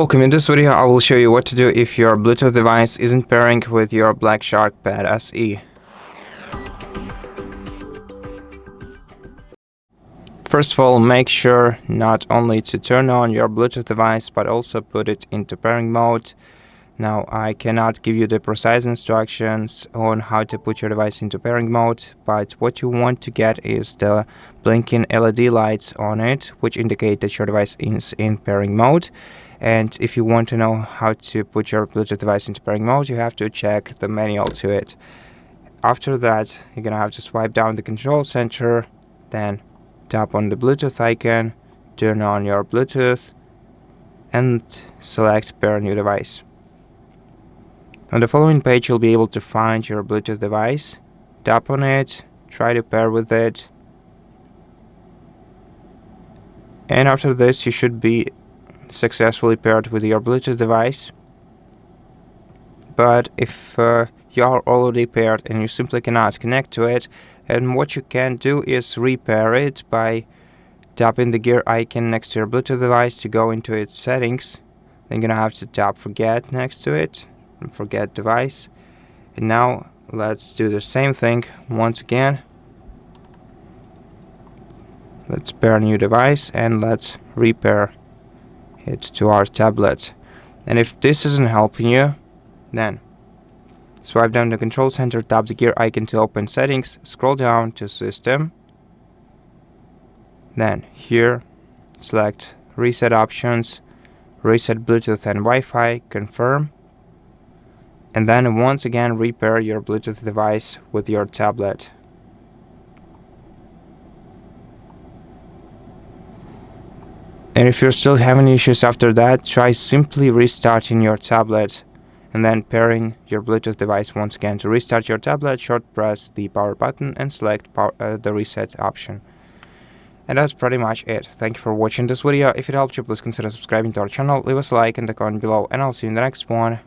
Welcome. In this video I will show you what to do if your Bluetooth device isn't pairing with your Black Shark Pad SE. First of all, make sure not only to turn on your Bluetooth device but also put it into pairing mode. Now, I cannot give you the precise instructions on how to put your device into pairing mode, but what you want to get is the blinking LED lights on it, which indicate that your device is in pairing mode. And if you want to know how to put your Bluetooth device into pairing mode, you have to check the manual to it. After that, you're gonna have to swipe down the control center, then tap on the Bluetooth icon, turn on your Bluetooth, and select pair new device. On the following page, you'll be able to find your Bluetooth device. Tap on it, try to pair with it, and after this you should be successfully paired with your Bluetooth device. But if you are already paired and you simply cannot connect to it, and what you can do is repair it by tapping the gear icon next to your Bluetooth device to go into its settings. Then you're gonna have to tap forget next to it and forget device. And now let's do the same thing once again. Let's pair a new device and let's repair it to our tablet. And if this isn't helping you, then swipe down the control center, tap the gear icon to open settings, scroll down to system, then here select reset options, reset Bluetooth and Wi-Fi, confirm, and then once again repair your Bluetooth device with your tablet. And if you're still having issues after that, try simply restarting your tablet and then pairing your Bluetooth device once again. To restart your tablet, short press the power button and select the reset option. And that's pretty much it. Thank you for watching this video. If it helped you, please consider subscribing to our channel, leave us a like and a comment below, and I'll see you in the next one.